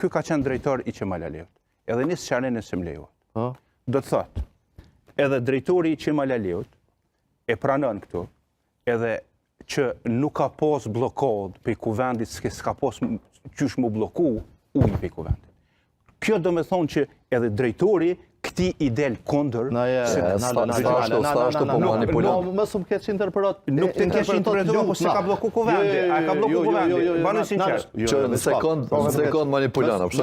ky ka qenë drejtor i Qemal Aliut. Edhe një sqarin e Semlejuat. Do të thotë, edhe drejtori i Qemal Aliut e pranon këtu, edhe që nuk ka pos blokod për i kuvendit, s'ka pos qysh mu bloku ujë për i kuvendit. Kjo do me thonë që edhe drejtori këti i del kondër. Mësëm keq interpretat. Nuk të keq interpretat, po se ka bloku kuvendi. A ka bloku kuvendi. Banu sinqert. Që në sekund manipulan. A ka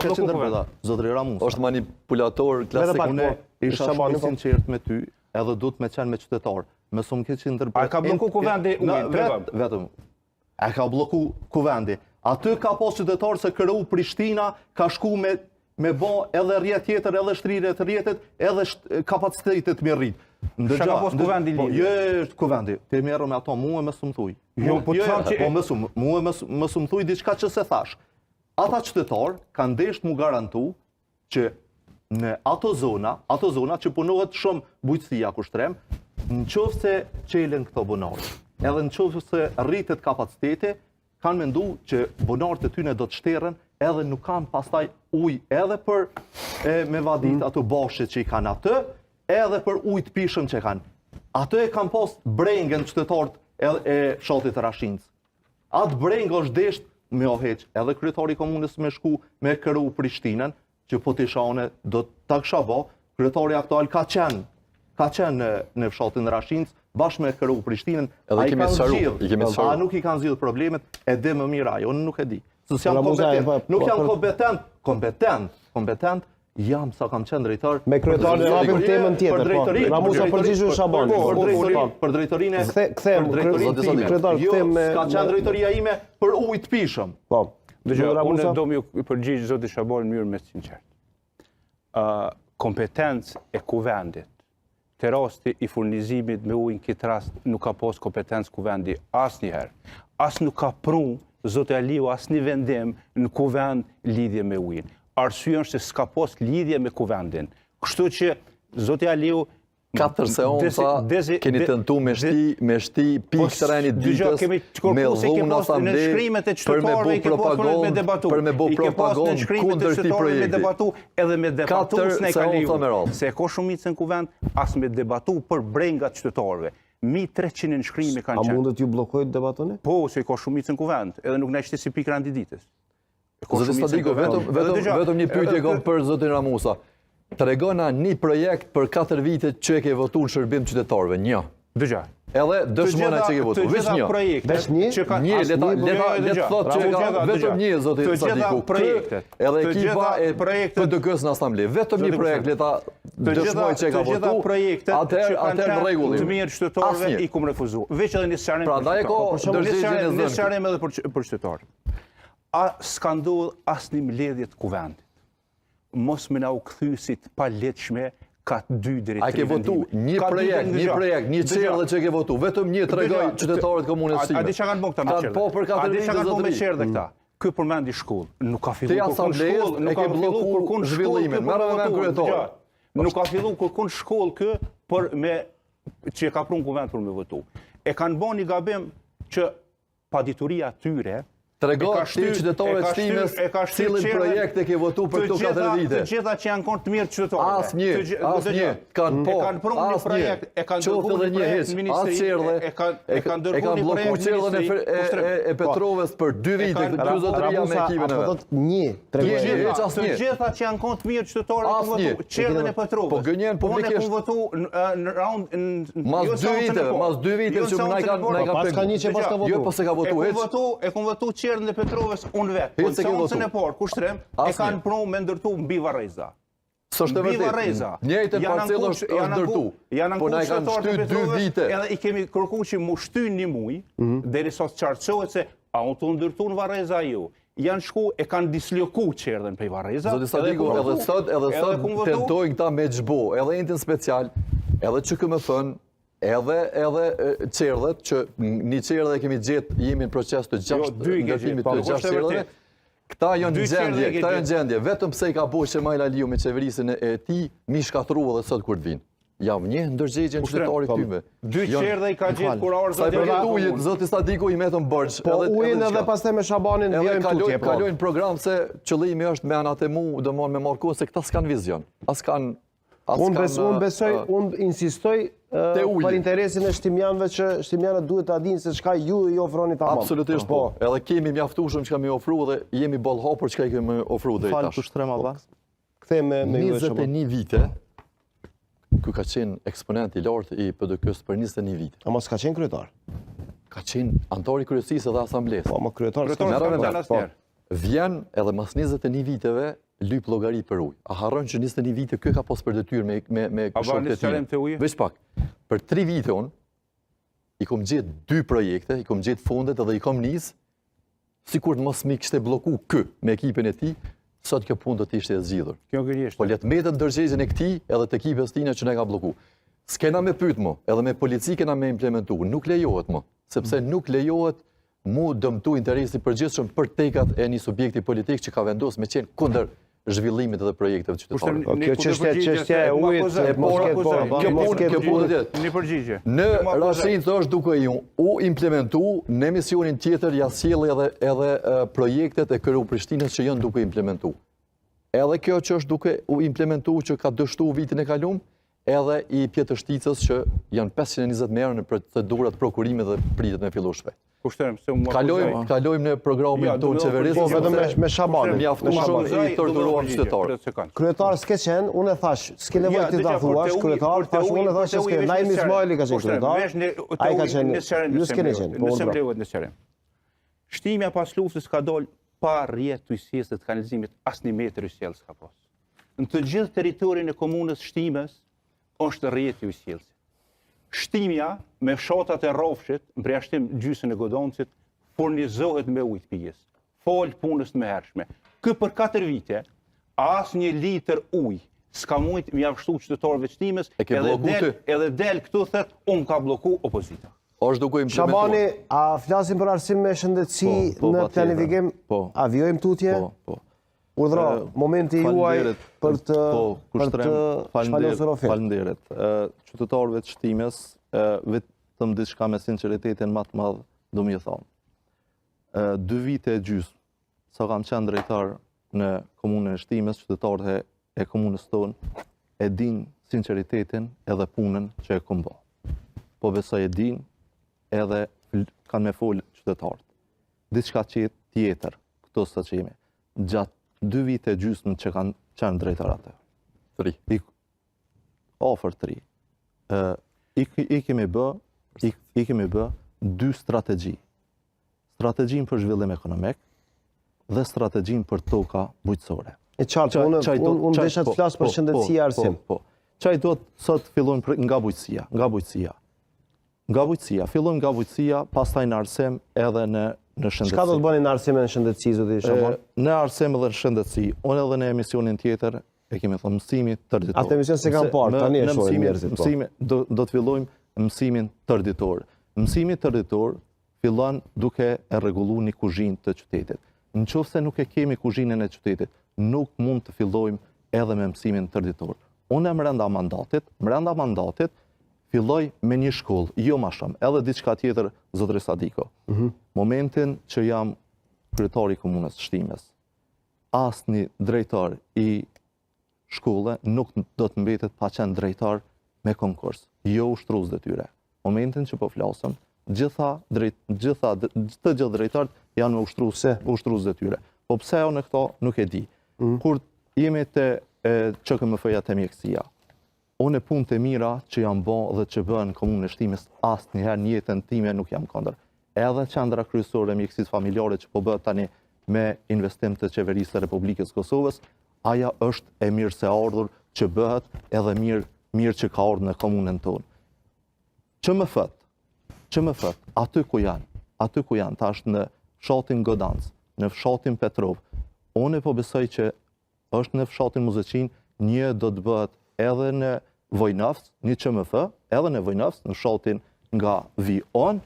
bloku kuvendi. Zotri Ramus. Është manipulator klasik. Unë isha shumë sinqert me ty, edhe du të me qenë me qytetar. Mësëm keq interpretat. A ka bloku kuvendi? Vetëm. A ka bloku kuvendi. Aty ka pos qytetarë se kërru Prishtina, ka shku me bo edhe rjet tjetër, edhe shtrire të rjetet, edhe kapacitetet me rrit. Shka ka pos kuvendi lidhë? Jo, kuvendi. Te merë me ato, mua me së më thuj. Mua me së më thuj diçka që se thash. Ata qytetarë kanë desht mu garantu që në ato zona që punohet shumë bujqësia kushtrem, në qofë se qelen këto bunarë, edhe në qofë se rritet kapacitete, kanë mendu që bunarët e tyne do të shterën, edhe nuk kanë pastaj uj edhe për me vadit ato bashkët që i kanë atë, edhe për uj të pishëm që kanë. Atë e kanë pas brengën qytetarët e fshatit të Rashinës. Atë brengë është desht me oheq, edhe kryetari komunës me shku me këru Prishtinën, që po të shane do të kësha bo, kryetari aktual ka qenë në fshatin të Rashinës, bashkë me këru Prishtinën, a nuk i kanë zhjith problemet, e dhe më mira, jo në nuk e di. Nuk jam kompetent, jam sa kam qenë drejtar. Me kryetari në rapim temën tjetër, Ramusa përgjigju Shabani. Për drejtorinë s'ka qenë drejtoria ime për ujë të pishëm. Unë do më përgjigjë zoti Shabani mirë me sinqert. Kompetencë e kuvendit, të rasti i furnizimit me ujë në këtë rast nuk ka pos kompetencë kuvendi asnjëherë. As nuk ka prunë Zotë Aliu asë një vendim në kuvend lidhje me ujin. Arsye është se s'ka pos lidhje me kuvendin. Kështu që Zotë Aliu 4 seonca keni tentu me shti pikë të rejnit ditës, me dhunë asamble, për me bu propagond kundër këtij projekti. Edhe me debatu s'ne ka liu. Se ko shumicën kuvend, as me debatu për brengat qytetarëve. 1300 nënshkrimi kanë qenë. A mundet ju blokojt debatoni? Po, se i ka shumicën kuvend, edhe nuk në ishte si pikë randi ditës. Zotë Stadiko, vetëm një pyetje kom për zotin Ramusa. Të regona një projekt për 4 vite që e ke votu në shërbim qytetarëve, një. Dëgja. Edhe dëshmona që ke votu, veç një. Një, letë thot që ka vetëm një, zotin Stadiko. Edhe ekipa e PDK-s në asamble. Vetëm një projekt leta dëshmoj që e ka votu, atër në regullim. Të mirë qytetarëve i kum refuzu. Veç edhe një sëqarim edhe për qytetarë. A s'ka ndodhë asë një mledhjet kuvendit. Mos me na u këthysit pa letshme ka 2 deri 3 vendime. A ke votu një projekt, një qerë dhe që ke votu, vetëm një të regoj qytetarët komunës sime. A di që kanë bon këta me qerë? A di që kanë bon me qerë dhe këta? Ky përmendi shkollë. Nuk ka fillu kërkun shkollë. Nuk ka fillu kërkun shkollë kë që ka prun kuvend për me votu. E kanë bon një gabim që padituria tyre të rego ti qytetarët shtimes cilin projekt e ke votu për këto 4 vite. Të gjitha që janë konë të mirë qytetarëve. Asnjë, kanë po, asnjë, qoftë edhe një heq, asë qerdhe, e kanë bloku qerdhen e Petrovës për 2 vite, këtë zotëria me ekipën e vetë. Të gjitha që janë konë të mirë qytetarëve kanë votu qerdhen e Petrovës. Po gënjen publikisht. Unë e ku votu në raund... Mas 2 vite që na i kanë qerdhen e Petrovës unë vetë. Po seancën e parë, kushtrim, e kanë prunë me ndërtu mbi Varreza. S'është vërtet. Njëjtën parcelë është ndërtu. Po na kanë shty 2 vite. Edhe i kemi kërkuar që mu shtyn një muj, derisa të qartësohet se a unë të ndërtu në Varreza ju. Janë shku e kanë disloku qerdhen prej Varreza. Zoti Stadiko, edhe sot tentojnë këta me xhbo, edhe entin special, edhe QKMF-n, edhe qerdhet, që një qerdhe kemi gjetë, jemi në proces të 6 ndërtimit të 6 qerdheve, këta janë gjendje, vetëm pse i ka bo Qemal Aliu me qeverisin e ti, mi shkatrua dhe sot kur të vinë. jam një ndërgjegjen qytetarit këtyme. Dy qerdhe i ka gjithë kurorë zoti Stadiku i metën bërç. Po ujin edhe pastaj me Shabanin vjojmë tutje. Kalojnë program se qëllimi është me anat e mu, domthon me marrë kohë se këta s'kan vizion. Unë besoj, unë insistoj për interesin e shtimjanëve që shtimjanët duhet të adinë se çka ju i ofroni tamam. Absolutisht po. Edhe kemi mjaftueshëm çka më ofru dhe jemi bollhopur çka i kemi ofruar deri tash. Falë të shtrema ba. Kthehemi me 21 vite. Ky ka qenë eksponent i lartë i PDK-s për 21 vite. A mos ka qenë kryetar? Ka qenë antar i kryesisë dhe asamblesë. Po, më kryetar vjen edhe mas 21 viteve lyp llogari për ujë. A harron që 21 vite kë ka pas për detyrë me shokët e tij. Veç pak. Për 3 vite unë i kom gjetë 2 projekte, i kom gjetë fondet edhe i kom nis sikur të mos më kishte blloku kë me ekipin e tij. Sot kjo punë do të ishte e zgjidhur. Po le të mbetet ndërgjegjjen e këtij edhe të ekipes tina që ne ka blloku. S'kena me pyet mo, edhe me polici kena me implementu. Nuk lejohet mo, sepse nuk lejohet mu dëmtu interesi përgjithshëm për tekat e një subjekti politik që ka vendosur me qenë kundër zhvillimit edhe projekteve qytetare. Kjo çështje e ujit, kjo punë një përgjigje. Në rastin thosh duke u implementu në misionin tjetër ja sjell edhe projektet e KRU Prishtinës që janë duke implementu. Edhe kjo që është duke u implementu që ka dështu vitin e kalum, edhe i Pjetërshticës që janë 520 merë në procedurat prokurime dhe pritet me fillu shpejt. Kalojmë në programin tonë qeverisë. Po, vetëm me Shabanin. Mjaftueshëm i torturuar qytetarë. Kryetar s'ke qenë, unë e thash, s'ke nevojë ti ta thuash, kryetar, thash unë e thash se s'ke. Naim Ismaili ka qenë kryetar. Ai ka qenë, ju s'keni qenë. Nëse mblevët në sqarim. Shtimja pas luftës ka dol pa rrjetë të ujësisë dhe të kanalizimit asnjë metër ujësiell s'ka pas. Në të gjithë territorin e komunës Shtimës është rrjetë i ujësiellsit. Shtimja me fshatat e Rrofshit, në përjashtim gjysën e Godoncit, furnizohet me ujë të pijës. Fol punës të mëhershme. Ky për 4 vite, asnjë litër ujë s'ka mujt mjaftu qytetarëve të Shtimës, edhe del këtu thot, unë ka blloku opozita. Shabani, a flasim për arsim me shëndetësi në planifikim? A vjojmë tutje? Urdhro, momenti juaj për të shpalosur ofert. Falënderit. Qytetarëve të Shtimës, vetëm diçka me sinqeritetin më të madh do më thonë. 2 vite e gjysmë, sa kam qenë drejtar në komunën e Shtimës, qytetarët e komunës tonë e din sinqeritetin edhe punën që e kam bërë. Po besoj e din edhe kanë me folë qytetarët. Diçka tjetër, këto sa që jemi. Gjatë 2 vite e gjysmë që kanë qenë drejtar atë. 3. Ofër 3. I kemi bë 2 strategji. Strategjin për zhvillim ekonomik dhe strategjin për toka bujqësore. E qartë, unë desha të flasë për shëndetësia arsim. Qaj do të sot fillojmë nga bujqësia. Fillojmë nga bujqësia, pastaj në arsim edhe në shëndetësi. Çka do të bëni në arsim e në shëndetësi, zoti Shabon? Në arsim edhe në shëndetësi, unë edhe në emisionin tjetër, e kemi thënë mësimi tërditor. Atë emision se kam parë, tani e shohim njerëzit. Do të fillojmë mësimin tërditor. Mësimi tërditor fillon duke e rregulluar një kuzhinë të qytetit. Nëse nuk e kemi kuzhinën e qytetit, nuk mund të fillojmë edhe me mësimin tërditor. Unë brenda mandatit filloj me një shkollë, jo më shumë, edhe diçka tjetër, zotëri Sadiko. Momentin që jam kryetari i komunës Shtimës, asnjë drejtar i shkolle nuk do të mbetet pa qenë drejtar me konkurs, jo ushtrues detyre. Momentin që po flasëm, të gjithë drejtarët janë me ushtrues detyre. Po pse unë këto nuk e di. Kur jemi te QKMF-ja te mjekësia, unë punë të mira që jam bën dhe që bën komunën e Shtimës asnjëherë në jetën time nuk jam kundër. Edhe qendra kryesore e mjekësisë familjare që po bëhet tani me investim të qeverisë së Republikës Kosovës, aja është e mirë se ardhur që bëhet edhe mirë që ka ardhur në komunën tonë. QMF, aty ku janë, tash në fshatin Godanc, në fshatin Petrov, unë po besoj që është në fshatin Muzeqin, një do të bëhet edhe në Vojnovc, një QMF, edhe në Vojnovc, në fshatin nga Vion,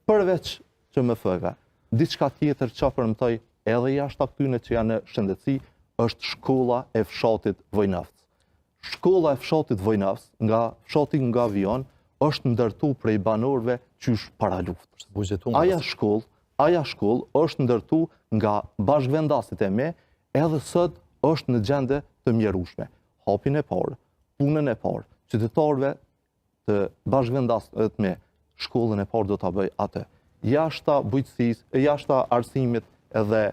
përveç QMF-ga. Diçka tjetër që përmëtoj edhe jashtë atyre që janë në shëndetësi, është shkolla e fshatit Vojnovc. shkolla e fshatit Vojnavs, nga fshati nga Avion, është ndërtu prej banorëve qysh para luftës. Aja shkollë është ndërtu nga bashkëvendasit e me, edhe sot është në gjende të mjerushme. Hapin e parë, punën e parë, qytetarëve të bashkëvendasit me, shkollën e parë do të bëj atë. Jashta bujqësisë, jashta arsimit dhe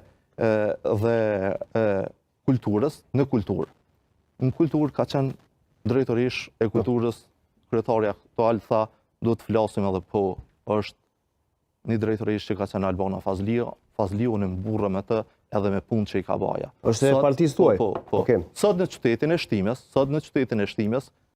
kulturës në kulturë. Në kulturë ka qenë drejtorish e kulturës, kryetarja aktual tha, do të flasim edhe po është një drejtorish që ka qenë Albana Fazliu në mburë me të edhe me punë që i ka baja. Është e partisë tuaj? Po. Sot në qytetin e Shtimes,